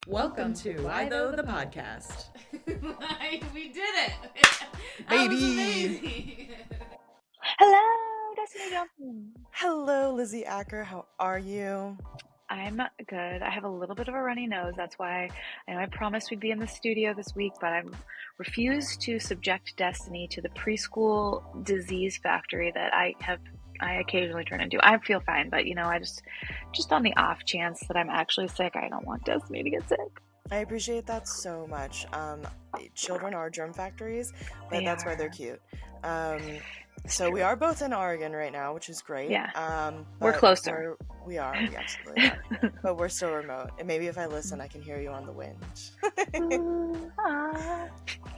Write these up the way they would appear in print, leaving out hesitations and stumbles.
Welcome to Why Though the podcast. We did it! That Baby! was amazing! Hello, Destiny Johnson. Hello, Lizzy Acker. How are you? I'm good. I have a little bit of a runny nose. That's why I know I promised we'd be in the studio this week, but I refused to subject Destiny to the preschool disease factory that I occasionally turn into. I feel fine, but I just on the off chance that I'm actually sick, I don't want Destiny to get sick. I appreciate that so much. Children are germ factories, but that's why they're cute. So we are both in Oregon right now, which is great. Yeah. We're closer. We absolutely are. But we're still remote. And maybe if I listen, I can hear you on the wind.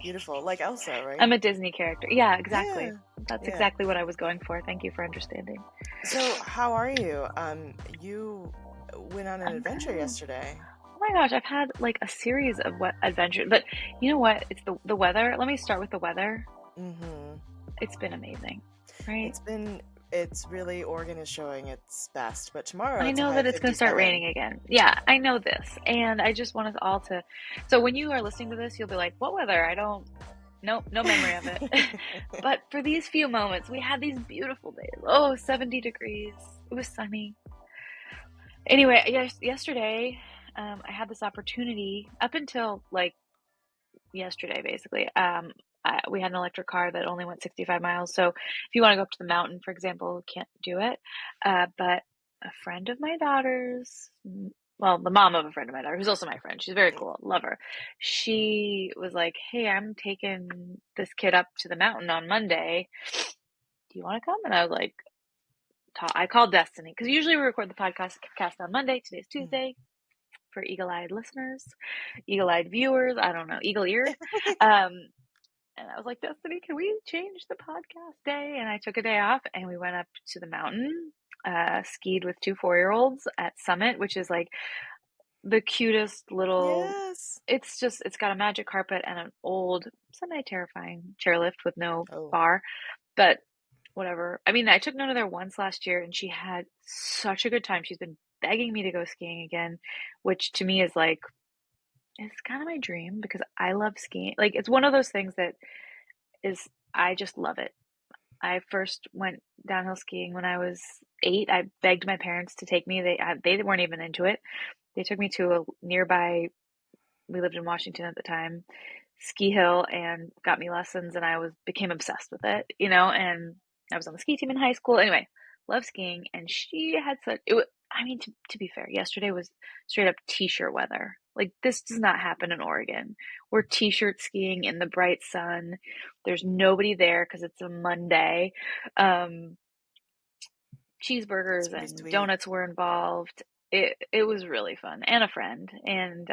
Beautiful. Like Elsa, right? I'm a Disney character. Yeah, exactly. Yeah. That's exactly what I was going for. Thank you for understanding. So how are you? You went on an adventure yesterday. Oh my gosh, I've had like a series of adventures, but you know what? It's the weather. Let me start with the weather. Mm-hmm. It's been amazing, right? It's really, Oregon is showing its best, but tomorrow I know that it's going to start raining again. Yeah, I know this, and I just want us all to. So when you are listening to this, you'll be like, "What weather?" No memory of it. But for these few moments, we had these beautiful days. 70 degrees. It was sunny. Anyway, yesterday, I had this opportunity up until like yesterday, basically. We had an electric car that only went 65 miles. So if you want to go up to the mountain, for example, can't do it. But a friend of my daughter's, well, the mom of a friend of my daughter, who's also my friend, she's very cool, love her. She was like, "Hey, I'm taking this kid up to the mountain on Monday. Do you want to come?" And I was like, I called Destiny, because usually we record the podcast on Monday. Today's Tuesday. For eagle-eyed listeners, eagle-eyed viewers, I don't know, eagle-eared. And I was like, "Destiny, can we change the podcast day?" And I took a day off and we went up to the mountain, skied with 2 4-year-olds at Summit, which is like the cutest little, Yes. It's got a magic carpet and an old, semi-terrifying chairlift with no bar, but whatever. I mean, I took Nona there once last year and she had such a good time. She's been begging me to go skiing again, which to me is like, it's kind of my dream because I love skiing. Like, it's one of those things that I just love it. I first went downhill skiing when I was 8. I begged my parents to take me. They weren't even into it. They took me to a nearby, we lived in Washington at the time, ski hill, and got me lessons, and I became obsessed with it, and I was on the ski team in high school. Anyway, love skiing, and she had to be fair, yesterday was straight up t-shirt weather. Like, this does not happen in Oregon. We're t-shirt skiing in the bright sun. There's nobody there because it's a Monday. Cheeseburgers and donuts were involved. It was really fun, and a friend. And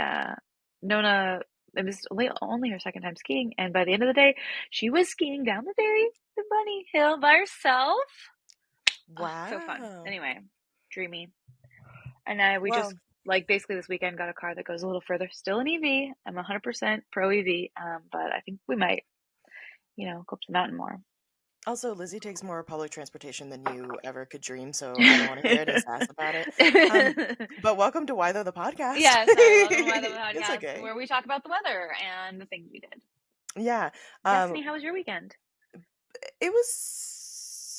Nona, it was only her second time skiing, and by the end of the day, she was skiing down the bunny hill by herself. Wow. Oh, so fun. Anyway, dreamy. And we just, like, basically this weekend got a car that goes a little further. Still an EV. I'm 100% pro EV, but I think we might, go up to the mountain more. Also, Lizzy takes more public transportation than you ever could dream, so I don't want to hear any sass about it. But welcome to Why Though the podcast. Yeah, sorry, welcome to Why Though the podcast, it's okay. Where we talk about the weather and the things we did. Yeah. Destiny, how was your weekend? It was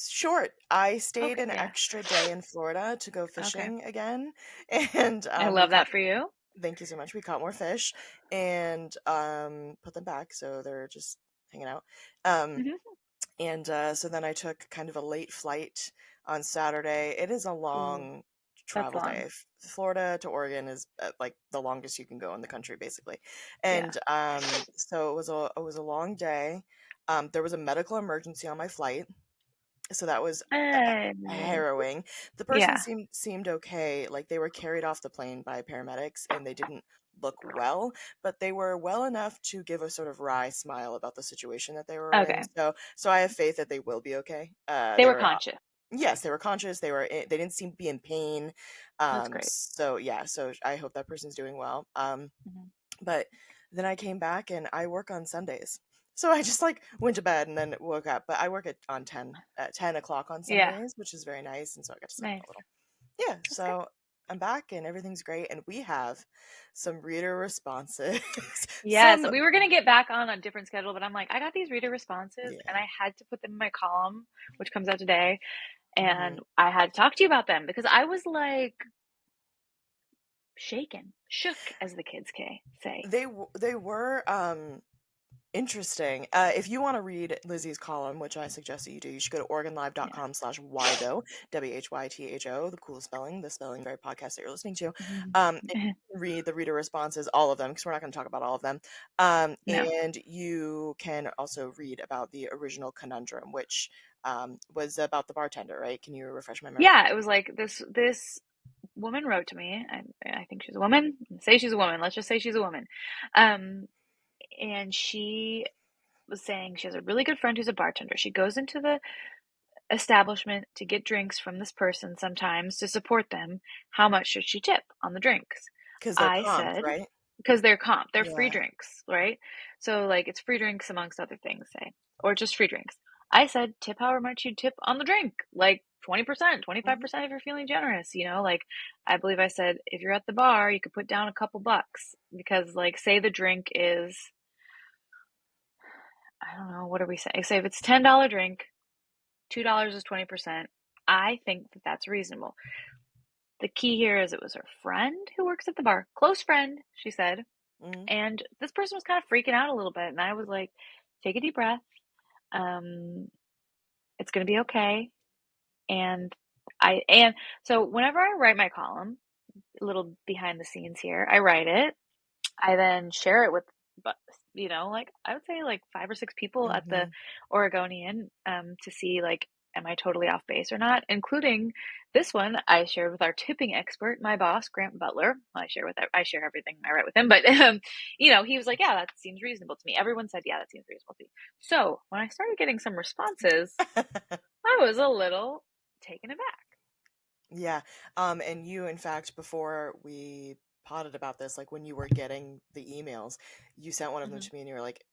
short. I stayed an extra day in Florida to go fishing again, and I love that for you. Thank you so much. We caught more fish and put them back, so they're just hanging out. And so then I took kind of a late flight on Saturday. It is a long travel day. Florida to Oregon is like the longest you can go in the country, basically. And so it was a long day. There was a medical emergency on my flight, so that was harrowing. The person seemed okay. Like, they were carried off the plane by paramedics, and they didn't look well, but they were well enough to give a sort of wry smile about the situation that they were in. So I have faith that they will be okay. They were conscious. Yes, they were conscious. They didn't seem to be in pain. That's great. So I hope that person's doing well. But then I came back, and I work on Sundays. So I just went to bed and then woke up. But I work at 10 o'clock on Sundays, which is very nice. And so I got to sleep a little. Yeah. That's so I'm back and everything's great. And we have some reader responses. Yes, Some, we were gonna get back on a different schedule, but I'm like, I got these reader responses yeah. and I had to put them in my column, which comes out today, Hmm. and I had to talk to you about them because I was like shaken, shook, as the kids say. They were interesting. If you want to read Lizzie's column, which I suggest that you do, you should go to Yeah. oregonlive.com/whytho, WHYTHO, the cool spelling, the spelling very podcast that you're listening to. Mhm. And you can read the reader responses, all of them, because we're not going to talk about all of them. No. And you can also read about the original conundrum, which was about the bartender, right? Can you refresh my memory? Yeah, it was like this woman wrote to me. I think she's a woman. Say she's a woman. Let's just say she's a woman. Um, and she was saying she has a really good friend who's a bartender. She goes into the establishment to get drinks from this person sometimes to support them. How much should she tip on the drinks? Because they're I comped, said, right? because they're comp, they're free Yeah. drinks, right? So, like, it's free drinks amongst other things, say, or just free drinks. I said, tip however much you tip on the drink, like 20%, Hmm. 25% if you're feeling generous, like, I believe I said, if you're at the bar, you could put down a couple bucks because, like, say the drink is, I don't know, what are we saying? Say if it's $10 drink, $2 is 20%. I think that that's reasonable. The key here is it was her friend who works at the bar, close friend, she said. Hmm. And this person was kind of freaking out a little bit. And I was like, take a deep breath. Um, it's going to be okay. And so whenever I write my column, a little behind the scenes here, I write it. I then share it with, like I would say like 5 or 6 people at the Hmm. Oregonian to see like, am I totally off base or not? Including this one I shared with our tipping expert, my boss, Grant Butler. I share everything I write with him, but he was like, yeah, that seems reasonable to me. Everyone said, yeah, that seems reasonable to me. So when I started getting some responses, I was a little taken aback. Yeah. And you, in fact, before we potted about this, like when you were getting the emails, you sent one of them Hmm. to me and you were like,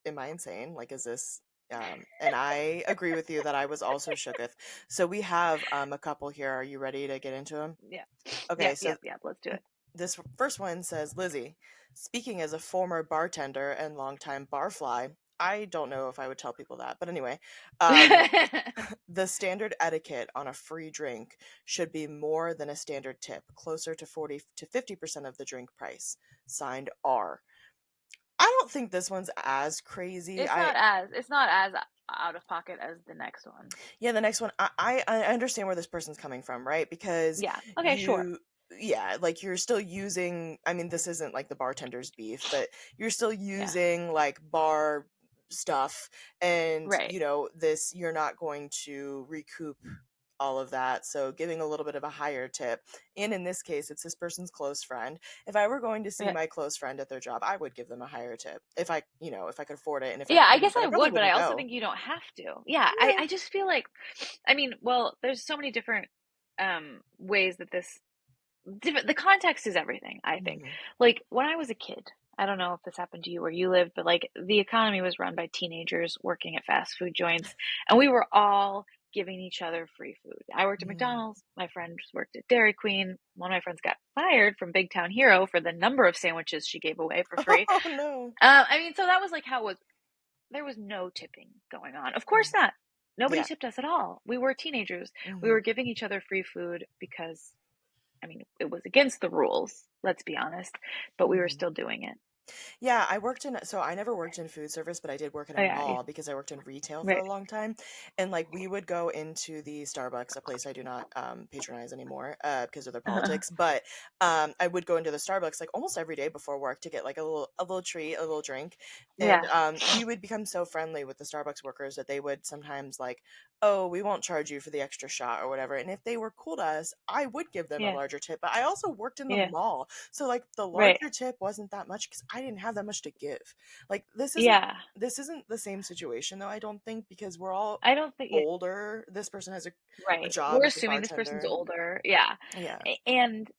am I insane? Like, is this, and I agree with you that I was also shooketh. So we have a couple here. Are you ready to get into them? Yeah. Okay, Yep, so yep, yep. Let's do it. this first one says, Lizzie, speaking as a former bartender and longtime barfly, I don't know if I would tell people that, but anyway, um, the standard etiquette on a free drink should be more than a standard tip, closer to 40 to 50% of the drink price. Signed, R. I don't think this one's as crazy. It's not as out of pocket as the next one. Yeah, the next one, I understand where this person's coming from, right? Because Yeah. Okay, sure. you, yeah, like you're still using, I mean, this isn't like the bartender's beef, but you're still Yeah. using like bar stuff, and Right. this, you're not going to recoup all of that. So giving a little bit of a higher tip. And in this case, it's this person's close friend. If I were going to see Okay. my close friend at their job, I would give them a higher tip if I could afford it, and if I Yeah, I couldn't, guess then I I probably would, but I wouldn't also go. think you don't have to. Yeah, I, Yeah. I just feel like, I mean, well, there's so many different ways that the context is everything, I think. Mhm. Like when I was a kid, I don't know if this happened to you where you lived, but like the economy was run by teenagers working at fast food joints, and we were all giving each other free food. I worked at Mhm. McDonald's, my friend worked at Dairy Queen. One of my friends got fired from Big Town Hero for the number of sandwiches she gave away for free. Oh no. I mean, so that was like how it was. There was no tipping going on. Of course Mhm. not. Nobody Yeah. tipped us at all. We were teenagers. We Mhm. were giving each other free food because, I mean, it was against the rules, let's be honest, but we were Mhm. still doing it. Yeah, so I never worked in food service, but I did work in Oh, a yeah. mall because I worked in retail for Right. a long time. And like we would go into the Starbucks, a place I do not patronize anymore because of their politics, but I would go into the Starbucks like almost every day before work to get like a little treat, a little drink. And Yeah. we would become so friendly with the Starbucks workers that they would sometimes like, oh, we won't charge you for the extra shot or whatever. And if they were cool to us, I would give them a Yeah. larger tip. But I also worked in the Yeah. mall. So like the Right. larger tip wasn't that much because I didn't have that much to give. Like Yeah. this isn't the same situation though, I don't think, because we're all I don't think, yeah, older. This person has a right. job We're as a assuming this person's bartender. older. Yeah. Yeah. A- And,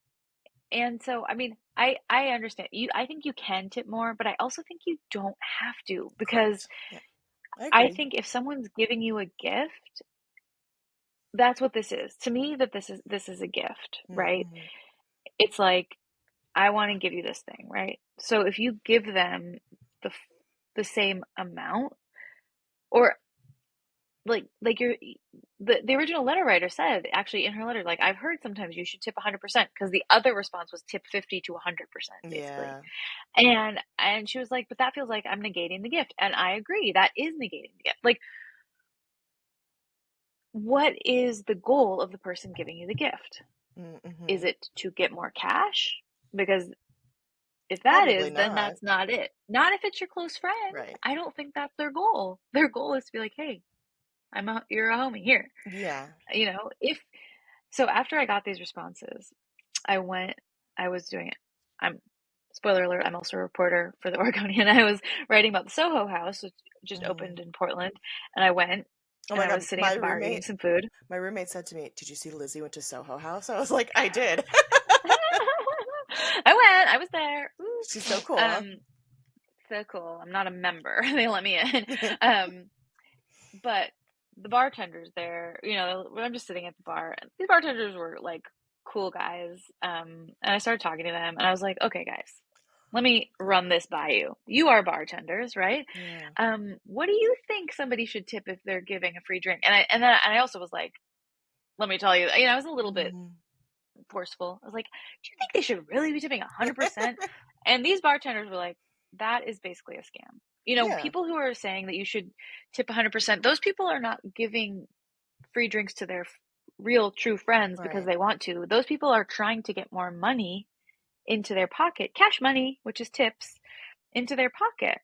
and so, I mean, I understand you. I think you can tip more, but I also think you don't have to because Correct. Yeah. I I agree. think if someone's giving you a gift, that's what this is. To me, that this is a gift, right? Mm-hmm. it's like, I want to give you this thing, right? So if you give them the the same amount, or like the original letter writer said, actually, in her letter, like, I've heard sometimes you should tip 100%, because the other response was tip 50 to 100%, basically. Yeah. And she was like, but that feels like I'm negating the gift. And I agree, that is negating the gift. Like, what is the goal of the person giving you the gift? Mm-hmm. Is it to get more cash? Because if that Probably is, then not. that's not it. Not if it's your close friend. Right. I don't think that's their goal. Their goal is to be like, hey, you're a homie here. Yeah. If so, after I got these responses, I was doing it. I'm Spoiler alert, I'm also a reporter for the Oregonian. I was writing about the Soho House, which just Mm-hmm. opened in Portland, and I went Oh and my I God. was sitting at the bar eating some food. My roommate said to me, "Did you see Lizzy went to Soho House?" I was like, "I did." I was there. Ooh. She's so cool. Um, so cool. I'm not a member. They let me in. Um, but the bartenders there, when I'm just sitting at the bar, and these bartenders were like cool guys. And I started talking to them, and I was like, okay, guys, let me run this by you. You are bartenders, right? Yeah. What do you think somebody should tip if they're giving a free drink? And I also was like, let me tell you, I was a little bit Mm-hmm. forceful. I was like, do you think they should really be tipping 100%? And these bartenders were like, that is basically a scam. Yeah. People who are saying that you should tip 100%, those people are not giving free drinks to their real true friends because Right. they want to. Those people are trying to get more money into their pocket, cash money, which is tips, into their pocket.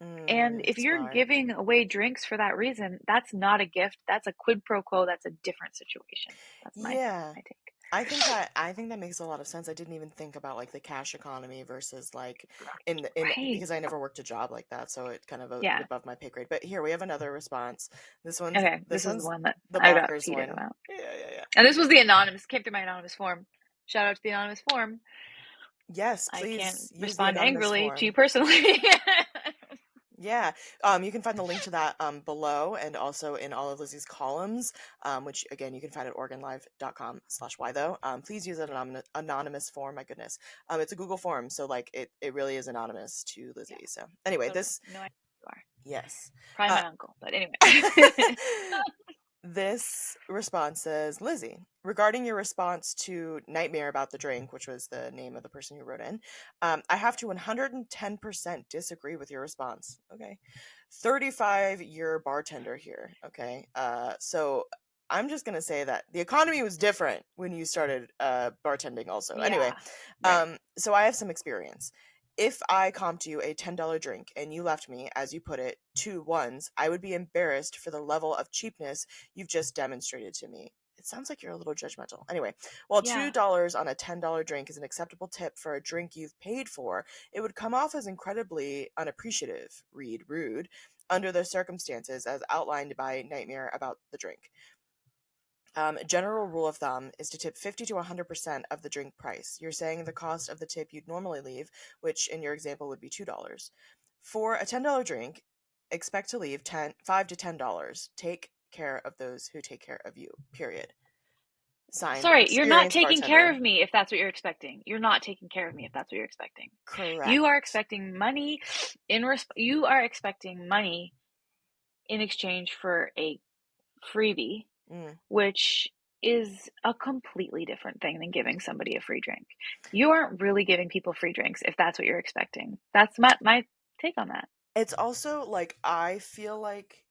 And if you're Smart. giving away drinks for that reason, that's not a gift. That's a quid pro quo. That's a different situation. That's Yeah. my take. I think that makes a lot of sense. I didn't even think about like the cash economy versus like in Right. because I never worked a job like that, so it kind of is Yeah. above my pay grade. But here we have another response. This one's Okay. this This is the one's one that the I got bonkers heated one. about. Yeah, yeah, yeah. And this was the anonymous, came through my anonymous form. Shout out to the anonymous form. Yes, I can't please use the respond anonymous angrily to you form. personally. Yeah, you can find the link to that below and also in all of Lizzie's columns, which again you can find at OregonLive.com/why though. Please use an anonymous form. My goodness, it's a Google form, so like it really is anonymous to Yeah, Lizzie. So anyway, totally. this No idea who you are. yes. Probably Uh, my uncle, but anyway. This response says, Lizzie, regarding your response to Nightmare about the drink, which was the name of the person who wrote in, I have to 110% disagree with your response. Okay. 35-year bartender here. Okay. So I'm just going to say that the economy was different when you started bartending also. Anyway, Yeah, right. so I have some experience. If I comped you a $10 drink and you left me, as you put it, 2 ones, I would be embarrassed for the level of cheapness you've just demonstrated to me. It sounds like you're a little judgmental. Anyway, while Yeah. $2 on a $10 drink is an acceptable tip for a drink you've paid for, it would come off as incredibly unappreciative, read rude, under the circumstances as outlined by Nightmare about the drink. General rule of thumb is to tip 50 to 100% of the drink price. You're saying the cost of the tip you'd normally leave, which in your example would be $2. For a $10 drink, expect to leave 5 to $10. Take care of those who take care of you. Period. Signed, Sorry, you're not experienced taking care bartender. of me if that's what you're expecting. You're not taking care of me if that's what you're expecting. You are Correct. expecting money you are expecting money in exchange for a freebie, Mm. which is a completely different thing than giving somebody a free drink. You aren't really giving people free drinks if that's what you're expecting. That's my take on that. It's also like I feel like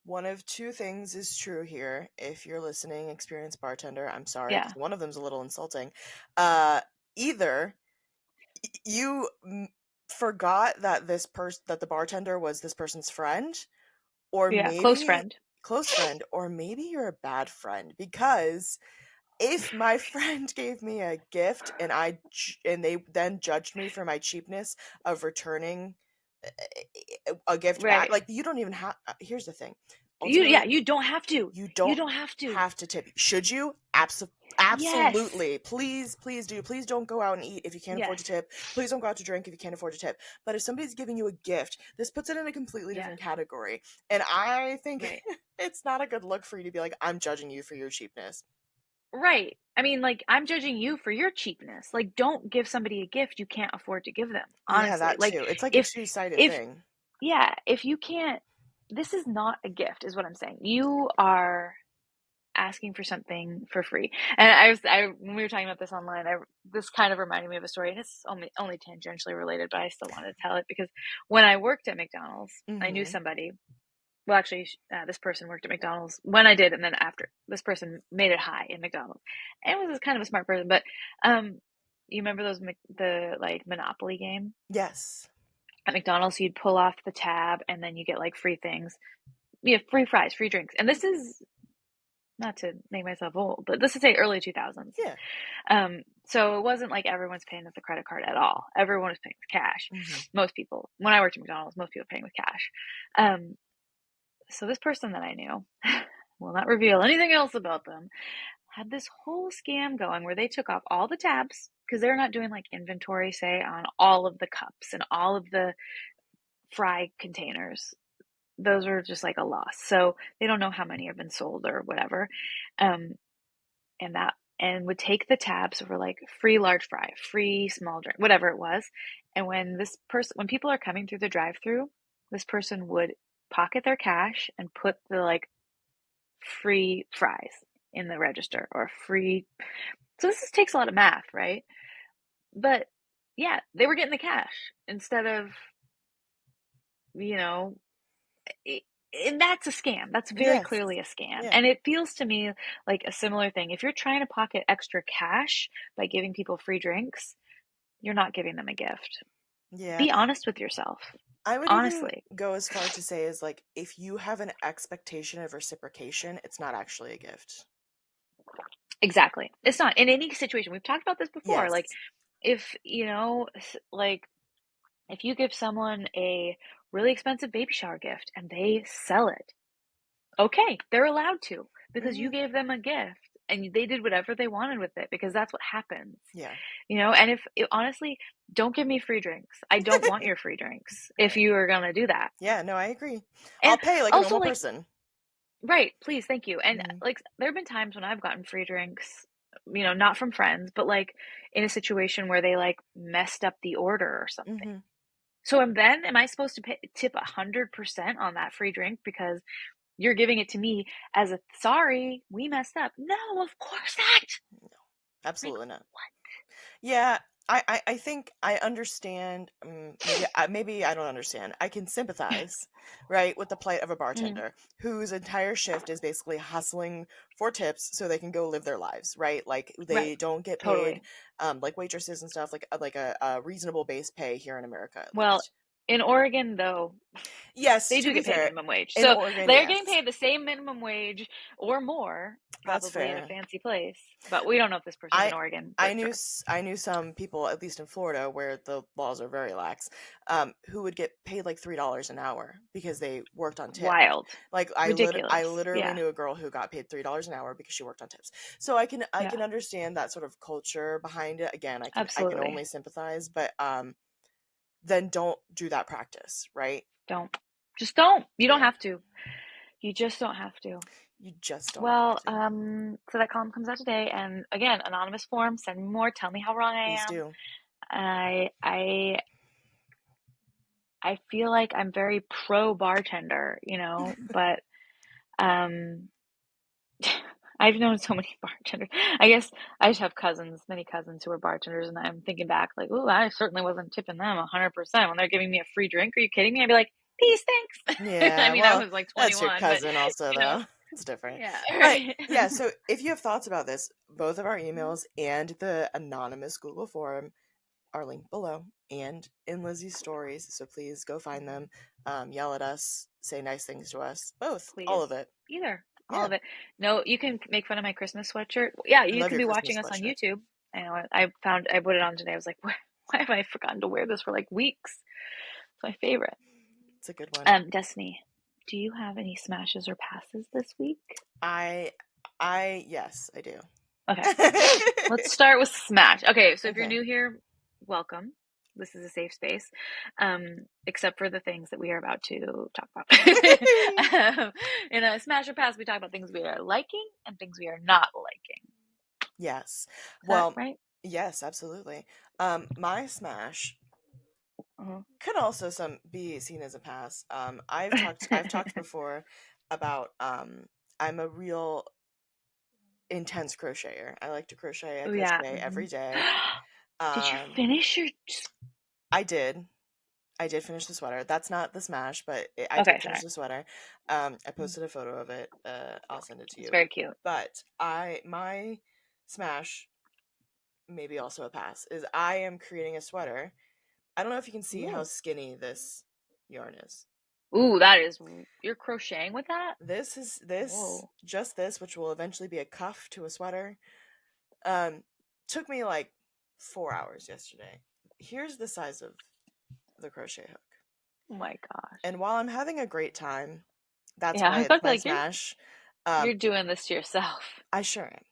one of two things is true here. If you're listening, experienced bartender, I'm sorry Yeah. because one of them's a little insulting. Either you forgot that that the bartender was this person's friend, or Yeah, close maybe friend. close friend, or maybe you're a bad friend because if my friend gave me a gift and and they then judged me for my cheapness of returning a gift back, Right. like you don't even have. Here's the thing, Yeah, ultimately, you don't have to. you You don't don't have to. have to tip. Should you? Yes. Absolutely. Please do. Please don't go out and eat if you can't afford Yes. to tip. Please don't go out to drink if you can't afford to tip. But if somebody's giving you a gift, this puts it in a completely Yeah. different category. And I think Right. it's not a good look for you to be like, I'm judging you for your cheapness. right. I mean, like, I'm judging you for your cheapness. Like, don't give somebody a gift you can't afford to give them, Yeah, honestly. that Like, too. It's like a if two-sided if thing. yeah, if you can't, this is not a gift, is what I'm saying. You are asking for something for free. And when we were talking about this online, this kind of reminded me of a story, and it's only tangentially related, but I still wanted to tell it because when I worked at McDonald's, I knew Mhm. somebody. Well, actually, this person worked at McDonald's when I did, and then after this person made it high in McDonald's, and was kind of a smart person. But you remember the like Monopoly game Yes. at McDonald's? You'd pull off the tab, and then you get like free things. You have free fries, free drinks, and this is not to make myself old, but this is say early 2000s. Yeah. So it wasn't like everyone's paying with the credit card at all. Everyone was paying with cash. Mhm. Most people, when I worked at McDonald's, most people were paying with cash. So this person that I knew, will not reveal anything else about them, had this whole scam going where they took off all the tabs because they're not doing like inventory, say, on all of the cups and all of the fry containers. Those are just like a loss. So they don't know how many have been sold or whatever. Um, and would take the tabs for like free large fry, free small drink, whatever it was. And when people are coming through the drive-through, this person would pocket their cash and put the like free fries in the register or free. So takes a lot of math, right? But yeah, they were getting the cash instead of, you know, and that's a scam. That's very Yes. clearly a scam. Yeah. And it feels to me like a similar thing. If you're trying to pocket extra cash by giving people free drinks, you're not giving them a gift. Yeah. Be honest with yourself. I would even Honestly. go as far to say is like if you have an expectation of reciprocation, it's not actually a gift. Exactly. It's not in any situation. We've talked about this before. Like Yes. if, like if you give someone a really expensive baby shower gift and they sell it, okay, they're allowed to because you Mhm. gave them a gift and they did whatever they wanted with it because that's what happens. Yeah. And honestly, don't give me free drinks. I don't want your free drinks if Right. you are going to do that. Yeah, no, I agree. I'll And pay like a also, normal like, person. right, please, thank you. And Mhm. like, there have been times when I've gotten free drinks, not from friends, but like in a situation where they like messed up the order or something. Mhm. So then am I supposed to tip 100% on that free drink because you're giving it to me as a sorry, we messed up? No, of course not. Like, Absolutely not. what? Yeah, I think I understand. Maybe I don't understand. I can sympathize, right, with the plight of a Mm, bartender whose entire shift is basically hustling for tips so they can go live their lives, right? Like right, they don't get paid, totally. like waitresses and stuff, like a reasonable base pay here in America at Well, least. in Oregon, though, Yes, they to do be get paid fair, minimum wage. in So Oregon, they're getting yes, paid the same minimum wage or more, that's probably at a fair. fancy place. But we don't know if this person's in I Oregon I for knew sure. I knew some people, at least in Florida, where the laws are very lax, who would get paid like $3 an hour because they worked on tips. Wild. Like I Ridiculous. literally Yeah. knew a girl who got paid $3 an hour because she worked on tips. So I can Yeah. understand that sort of culture behind it. Again, I can Absolutely. only sympathize, but then don't do that practice, right? Don't. Just don't. You don't Yeah, have to. You just don't have to. you just don't have Well, to. so that column comes out today, and again, anonymous form. Send me more. Tell me how wrong I Please am. do. I I I feel like I'm very pro bartender, but um I've known so many bartenders. I guess I just have many cousins who are bartenders, and I'm thinking back like, "Ooh, I certainly wasn't tipping them 100% when they're giving me a free drink. Are you kidding me?" I'd be like, "Peace, thanks." I Yeah, mean, I well, was like that's your 21, but cousin also you know, though. It's different. yeah, But right. yeah, so if you have thoughts about this, both of our emails and the anonymous Google form are linked below and in Lizzie's stories. So please go find them, yell at us, say nice things to us. Both, all Please. of it. Either. All Yeah, of it. No, you can make fun of my Christmas sweatshirt. Yeah, I you love could your be Christmas watching us on sweatshirt. YouTube. I put it on today. I was like, why have I forgotten to wear this for like weeks? It's my favorite. It's a good one. Destiny, do you have any smashes or passes this week? I, I yes, I do. Okay. Let's start with smash. Okay, so if you're Okay. new here, welcome. This is a safe space, except for the things that we are about to talk about. In a smash or pass, we talk about things we are liking and things we are not liking. Yes. Is that Well, right? yes, absolutely. My smash Uh-huh. could also be seen as a pass. I've talked before about I'm a real intense crocheter. I like to crochet. I Oh yeah. crochet every day. Did you Um, finish your? I did. I did finish the sweater. That's not the smash, but I Okay, did finish sorry. the sweater. I posted a photo of it. I'll send it to It's you. very cute. But my smash, maybe also a pass, is I am creating a sweater. I don't know if you can see how Ooh. skinny this yarn is. Ooh, that is. You're crocheting with that? This, Whoa. just this, which will eventually be a cuff to a sweater. Um, took me like 4 hours yesterday. Here's the size of the crochet hook. Oh my gosh. And while I'm having a great time, that's Yeah, I why was it's about to my like smash. you're doing this to yourself. I sure am.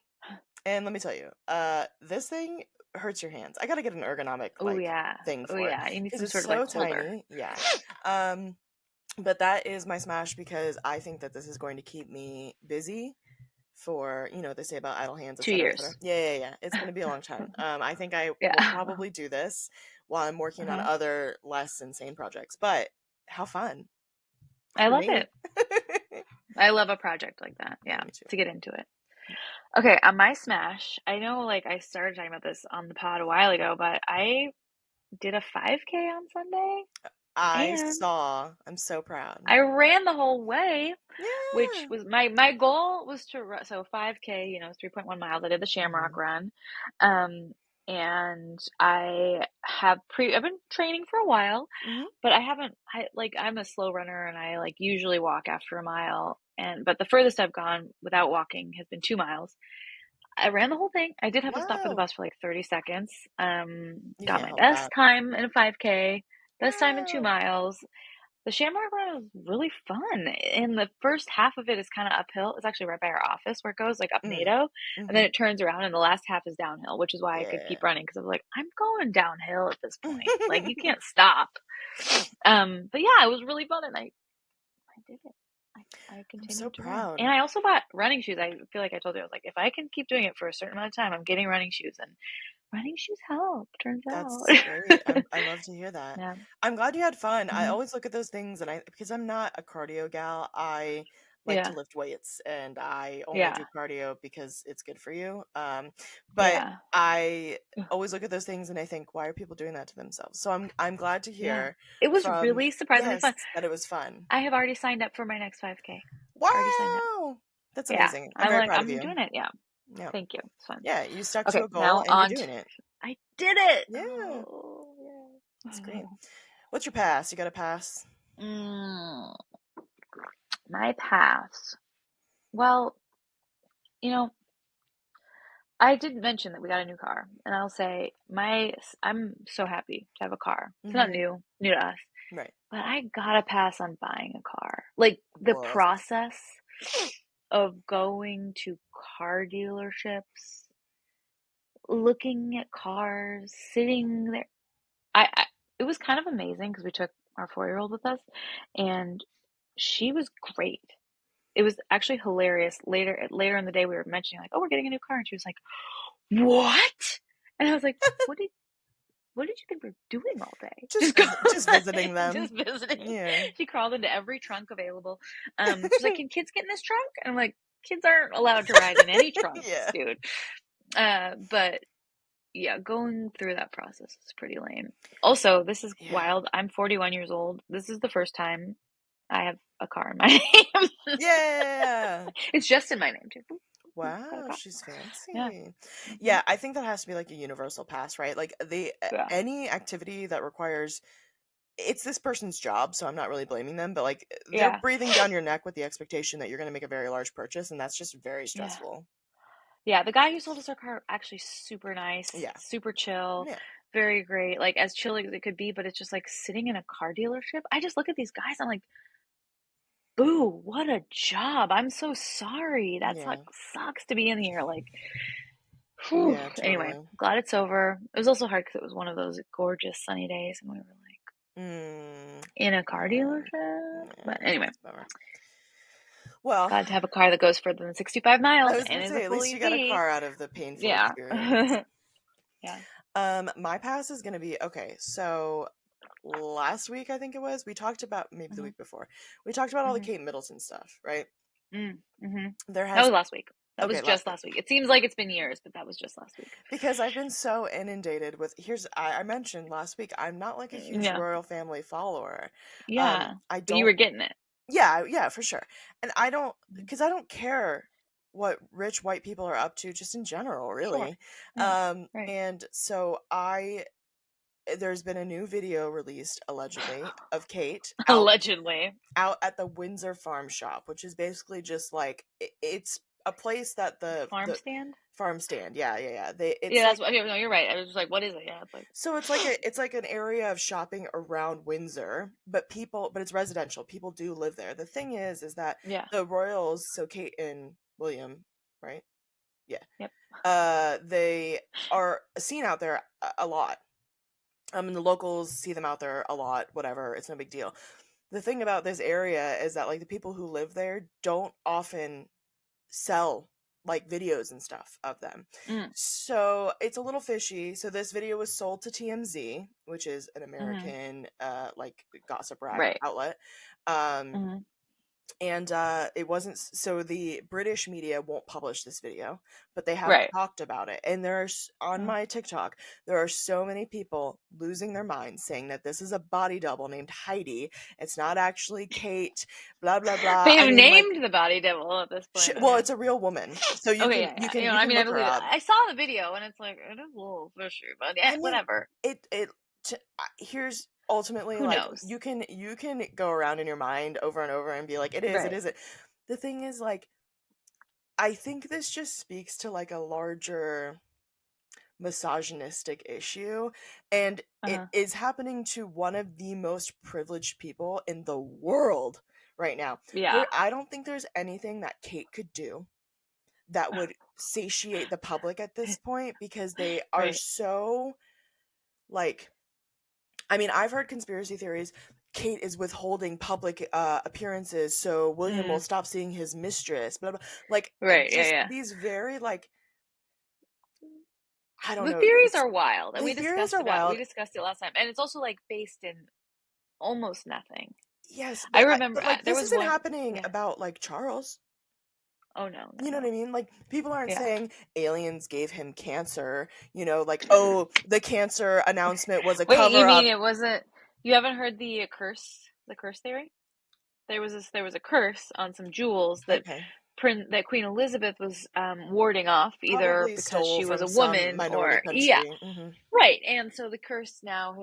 And let me tell you, this thing hurts your hands. I gotta get an ergonomic Oh yeah. thing Oh for it yeah. You need because some it's sort of like so holder. tiny. Yeah. Um, but that is my smash because I think that this is going to keep me busy for, they say about idle hands, 2 etc., etc. years. Yeah, yeah, yeah. It's going to be a long time. I think I will Yeah. probably do this while I'm working on Uh-huh. other less insane projects. But how fun I for love me. it. I love a project like that. Yeah, Yeah, me too. to get into it. Okay, on my smash, I know like I started talking about this on the pod a while ago, but I did a 5K on Sunday I and saw. I'm so proud. I ran the whole way, which Yeah. was my goal was to run, so 5K, it's 3.1 miles. I did the Shamrock Hmm. run. Um, and I've been training for a while, Hmm. but I'm a slow runner and I like usually walk after a mile. But the furthest I've gone without walking has been 2 miles. I ran the whole thing. I did have to stop for the Wow. bus for like 30 seconds. You Got can't my help best that. time in a 5K, best time in two Wow. miles. The Shamrock Run was really fun. And the first half of it is kind of uphill. It's actually right by our office where it goes, like up Mm. NATO. And then Hmm. it turns around, and the last half is downhill, which is why I could Yeah. keep running because I was like, I'm going downhill at this point. Like, you can't stop. But yeah, it was really fun. And I did it. I I'm so continued to run. And proud. I also bought running shoes. I feel like I told you, I was like, if I can keep doing it for a certain amount of time, I'm getting running shoes. And running shoes help, turns out. That's great. I love to hear that. Yeah. I'm glad you had fun. I Hmm. always look at those things and because I'm not a cardio gal, I like to Yeah. lift weights and I only Yeah. do cardio because it's good for you. But Yeah. I always look at those things and I think, why are people doing that to themselves? So I'm glad to Yeah. hear It was from really surprisingly yes fun. that it was fun. I have already signed up for my next 5K. Already signed up. Wow. That's Yeah. amazing. I'm very proud of I'm you. doing it. Yeah. Yeah. Thank you. It's fun. Yeah, you stuck to Okay. a goal Now and you're on. doing it. I did it. Yeah, Oh, that's yeah. great. What's your pass? You got a pass? Mm, my pass. Well, you know, I did mention that we got a new car, and I'll say I'm so happy to have a car. It's not Mm-hmm. new to us, Right. but I gotta pass on buying a car. Like the Woof. process of going to car dealerships, looking at cars, sitting there. I it was kind of amazing because we took our 4-year-old with us, and she was great. It was actually hilarious. Later in the day, we were mentioning like, "Oh, we're getting a new car," and she was like, "What?" And I was like, What did you think we're doing all day? Just Just go, visit, just visiting them. just visiting." Yeah. She crawled into every trunk available. She's like, "Can kids get in this trunk?" And I'm like, "Kids aren't allowed to ride in any trunks, Yeah. dude." But yeah, going through that process is pretty lame. Also, this is Yeah. wild. I'm 41 years old. This is the first time I have a car in my name. Yeah. It's just in my name too. Got a Wow, car. she's Yeah. fancy. Hmm. Yeah, I think that has to be like a universal pass, right? Like Yeah. any activity that requires it's this person's job, so I'm not really blaming them, but like they're Yeah. breathing down your neck with the expectation that you're going to make a very large purchase, and that's just very Yeah. stressful. Yeah, the guy who sold us our car actually super nice, Yeah. super chill, Yeah. very great, like as chill as it could be, but it's just like sitting in a car dealership. I just look at these guys, I'm like, boo, what a job. I'm so sorry. That Yeah. sucks to be in here. Like, whew. Yeah, Anyway, totally. glad it's over. It was also hard because it was one of those gorgeous sunny days and we were like Mm. in a car Yeah. dealership. Yeah, But anyway, that's a bummer. Well, Glad to have a car that goes further than 65 I miles was and gonna is a say, at full least you got a EV. car out of the painful Yeah. experience. Yeah. My pass is gonna be okay. So last week, I think it was, we talked about maybe the Mhm. week before. We talked about all the Mhm. Kate Middleton stuff, right? Mhm. There That has was last week. That okay, was last just week. last week. It seems like it's been years, but that was just last week. Because I've been so inundated with I mentioned last week I'm not like a huge Yeah. royal family follower. Yeah. I But you don't were getting it. yeah, for sure. And I don't Mhm. because I don't care what rich white people are up to just in general, Sure. really. Yeah. Right. And so there's been a new video released allegedly of Kate Allegedly. out at the Windsor Farm Shop, which is basically just like it's a place that Farm the stand? farm stand. Yeah. They Yeah, it's that's like what. Yeah, no, you're right. I was just like, what is it? Yeah, it's like. so it's like an area of shopping around Windsor, but it's residential. People do live there. The thing is that Yeah. the royals, so Kate and William, right? Yeah. Yep. They are seen out there a lot. And the locals see them out there a lot, whatever. It's no big deal. The thing about this area is that like the people who live there don't often sell like videos and stuff of them. Mm. So it's a little fishy. So this video was sold to TMZ, which is an Mhm. American like gossip rag Right. outlet. Um Mhm. and it wasn't so the British media won't publish this video, but they have Right. talked about it. And there's on Mm. my TikTok there are so many people losing their minds saying that this is a body double named Heidi, it's not actually Kate, blah blah blah. They I have mean, like, named the body devil at this point. well, Yeah. it's a real woman, so Okay. Yeah. Yeah. you I can mean, I look her believe it. up. I saw the video, and it's like it is a little fishy, but yeah, I mean, whatever. it here's ultimately Who like knows? you can go around in your mind over and over and be like, it Right. isn't. The thing is, like, I think this just speaks to like a larger misogynistic issue, and it Uh-huh. is happening to one of the most privileged people in the world right now. Yeah. I don't think there's anything that Kate could do that would satiate the public at this point, because they are Right. so like, I mean, I've heard conspiracy theories. Kate is withholding public appearances so William will Mm. stop seeing his mistress. Blah blah. Like, Right. Yeah. just Yeah. these very like, I don't The know. theories It's are wild, and the theories are we wild. discussed it last time, and it's also like based in almost nothing. Yes, I remember but like there this was isn't one. happening Yeah. about like Charles. Oh no, You know no, what I no. mean? Like, people aren't Yeah. saying aliens gave him cancer. You know, like, oh, the cancer announcement was a Wait, you cover mean up. it wasn't? You haven't heard the curse theory? There was a curse on some jewels that Okay, Queen Elizabeth was warding off, either probably because stole she was from a some woman minority or yeah, country. right. And so the curse now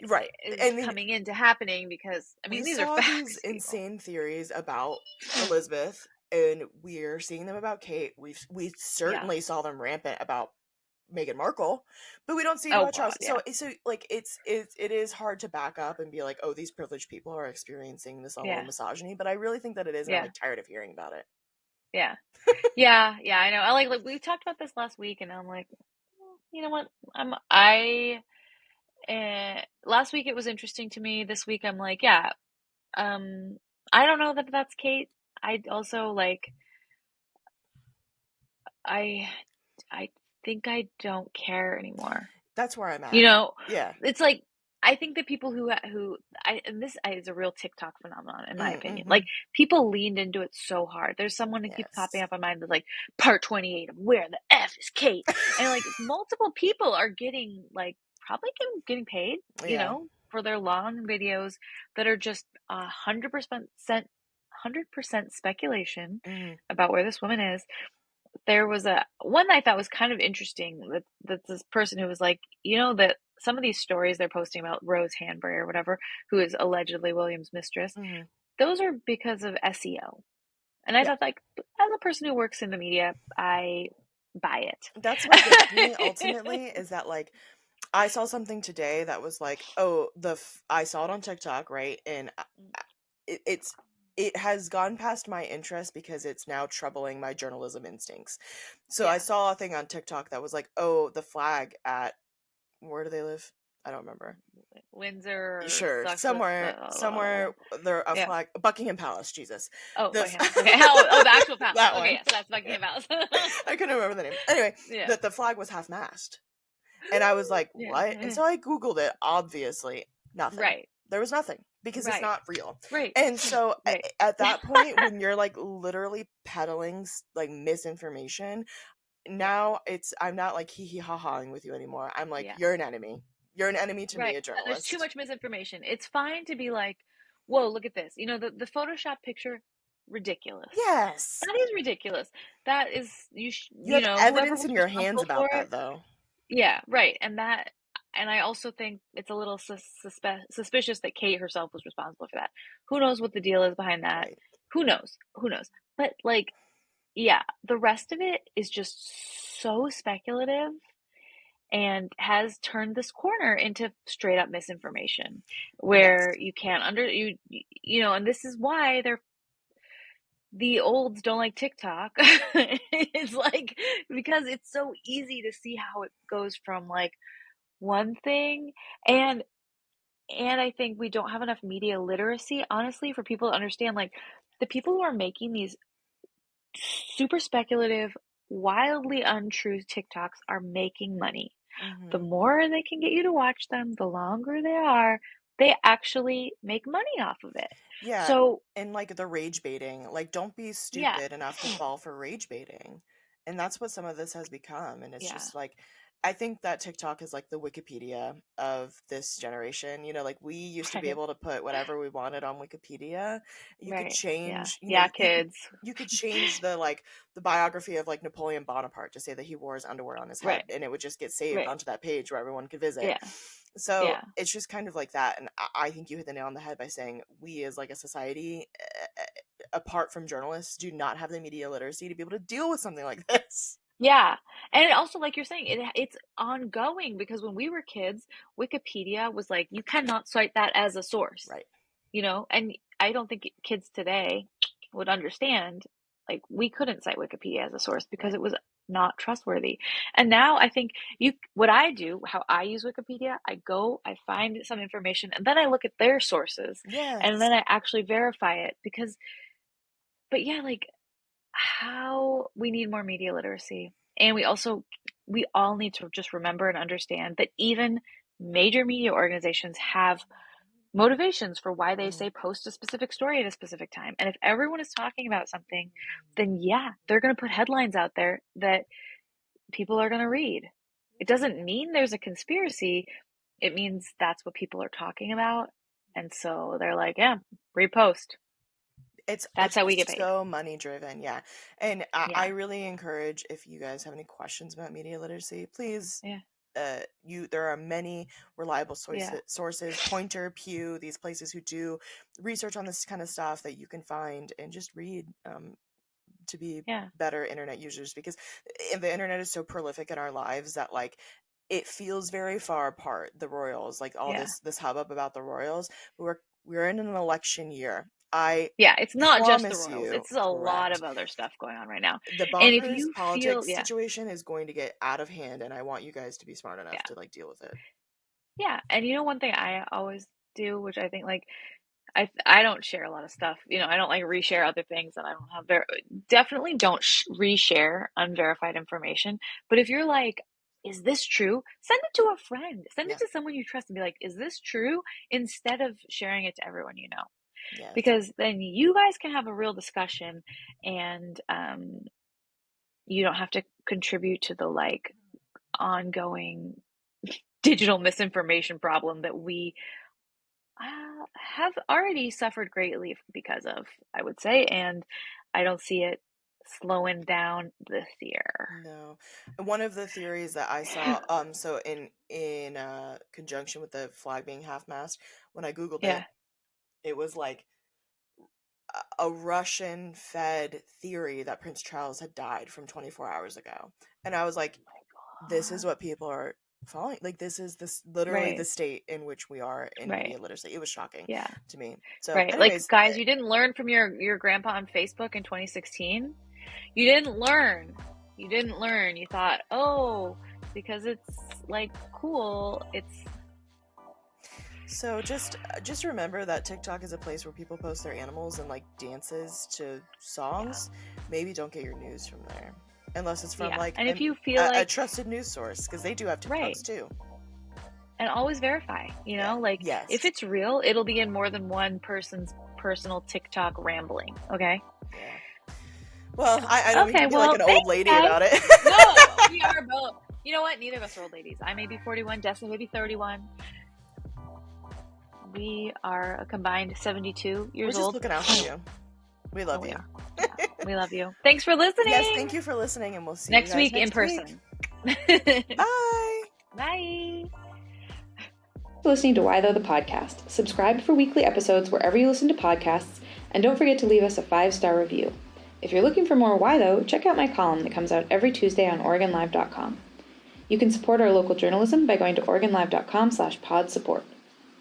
Right. is I mean, coming into happening because I we mean these are saw these facts, people. insane theories about Elizabeth, and we're seeing them about Kate. We Yeah. certainly saw them rampant about Meghan Markle, but we don't see it Oh about God. Charles. Yeah. So like it is hard to back up and be like, oh, these privileged people are experiencing this level of Yeah. misogyny. But I really think that it is, and I'm Yeah. like tired of hearing about it. Yeah. Yeah. Yeah. I know. I like we talked about this last week, and I'm like, you know what? I last week it was interesting to me. This week I'm like, yeah. Um, I don't know that that's Kate. I also like I I think I don't care anymore. That's where I'm You at. know, Yeah. it's like I think that people who I and this is a real TikTok phenomenon in my opinion. Like Mm-hmm. people leaned into it so hard. There's someone who keeps popping Yes. up on mine that's like part 28 of where the F is Kate, and like multiple people are getting like probably getting paid, you Yeah. know, for their long videos that are just 100% speculation Mm-hmm. about where this woman is. There was a one I thought was kind of interesting that this person who was like, you know, that some of these stories they're posting about Rose Hanbury or whatever, who is allegedly William's mistress, Mm-hmm. those are because of SEO. And I Yeah. thought, like, as a person who works in the media, I buy That's what gets me it. ultimately, is that like I saw something today that was like, oh, I saw it on TikTok, right? And it's it has gone past my interest because it's now troubling my journalism instincts. So I Yeah. saw a thing on TikTok that was like, oh, the flag at, where do they live? I don't remember. Windsor, Sure, somewhere there a yeah. flag, Buckingham Palace. Jesus, Oh, the okay. Okay. Oh, the actual palace. that Okay, one. yes, that's Buckingham Palace. I couldn't remember the name. Anyway, Yeah. that the flag was half mast, and I was like, Yeah. "What?" And so I googled it. Obviously, nothing. Right. There was nothing because it's Right. not real. Right. And so Right. at that point, when you're like literally peddling like misinformation, Yeah. now I'm not like hee hee ha haing with you anymore. I'm like, Yeah. you're an enemy. You're an enemy to me, Right. a And there's too journalist. much misinformation. It's fine to be like, whoa, look at this. You know, the Photoshop picture, ridiculous. Yes. That is ridiculous. That is, You have whoever evidence was in your hands responsible about for it. that, though. Yeah, right. And I also think it's a little suspicious that Kate herself was responsible for that. Who knows what the deal is behind that? Right. Who knows? Who knows? But like, yeah, the rest of it is just so speculative and has turned this corner into straight up misinformation Yes. where you can't and this is why the olds don't like TikTok. It's like because it's so easy to see how it goes from like one thing and I think we don't have enough media literacy honestly for people to understand like the people who are making these super speculative wildly untrue TikToks are making money. The Mm-hmm. more they can get you to watch them, the longer they are, they actually make money off of it. Yeah, So, and like the rage baiting, like don't be yeah, stupid enough to fall for rage baiting. And that's what some of this has become. And it's yeah, just like, I think that TikTok is like the Wikipedia of this generation. You know, like we used to be right, able to put whatever we wanted on Wikipedia. You could right, yeah, change, yeah, you could kids, change the biography of like Napoleon Bonaparte to say that he wore his underwear on his head, right, and it would just get saved right, onto that page where everyone could visit. yeah, So yeah, it's just kind of like that, and I think you hit the nail on the head by saying we, as like a society, apart from journalists, do not have the media literacy to be able to deal with something like this. yeah. And it also, like you're saying, it's ongoing because when we were kids, Wikipedia was like, you cannot cite that as a source. Right. And I don't think kids today would understand, like, we couldn't cite Wikipedia as a source because Right. it was not trustworthy. And now I think what I do, how I use Wikipedia, I find some information, and then I look at their sources, and Yes. then I actually verify it but yeah, like, how we need more media literacy. And we all need to just remember and understand that even major media organizations have motivations for why they Mhm. say post a specific story at a specific time. And if everyone is talking about something, then yeah, they're going to put headlines out there that people are going to read. It doesn't mean there's a conspiracy. It means that's what people are talking about. And so they're like, yeah, repost. That's It's how we get just paid. so money driven, yeah. And I Yeah. really encourage, if you guys have any questions about media literacy, please, Yeah. there are many reliable Yeah. sources, Pointer, Pew, these places who do research on this kind of stuff that you can find and just read, to be Yeah. better internet users, because the internet is so prolific in our lives that like it feels very far apart, the royals, like all Yeah. this hubbub about the royals. We're in an election year. I Yeah, it's not just the promise Royals. you, It's a lot correct, of other stuff going on right now. the And if bonkers you feel, politics yeah, situation is going to get out of hand, and I want you guys to be smart enough yeah, to like deal with it. yeah. And one thing I always do, which I think like I don't share a lot of stuff. I don't like reshare other things that I don't have definitely don't reshare unverified information. But if you're like, is this true? Send it to a friend. Send it Yeah. to someone you trust and be like, is this true? Instead of sharing it to everyone you know. Yes. Because then you guys can have a real discussion and you don't have to contribute to the like ongoing digital misinformation problem that we have already suffered greatly because of, I would say, and I don't see it slowing down this year. No. One of the theories that I saw, so in conjunction with the flag being half mast, when I googled it, Yeah. it was like a Russian fed theory that Prince Charles had died from 24 hours ago. And I was like, this is God. what people are following. Like, this literally the Right. state in which we are in Right. media literacy. It was shocking Yeah. to me. So, Right. Like, anyways, guys, you didn't learn from your grandpa on Facebook in 2016. You didn't learn. You didn't learn. You thought, oh, because it's like cool, it's So just remember that TikTok is a place where people post their animals and like dances to songs. Yeah. Maybe don't get your news from there. Unless it's from like and if you feel a like trusted news source, because they do have TikToks too. And always verify, you know, like if it's real, it'll be in more than one person's personal TikTok rambling. Okay. Yeah. Well, I don't mean to be like an old lady about it. No, we are both. You know what? Neither of us are old ladies. I may be 41, Destiny may be 31. We are a combined 72 years old. We're just looking out for you. We love you. Yeah, we love you. Thanks for listening. Yes, thank you for listening, and we'll see next you guys week next in person. Bye. Bye. For listening to Why Though the podcast. Subscribe for weekly episodes wherever you listen to podcasts, and don't forget to leave us a 5-star review. If you're looking for more Why Though, check out my column that comes out every Tuesday on OregonLive.com. You can support our local journalism by going to OregonLive.com/pod support.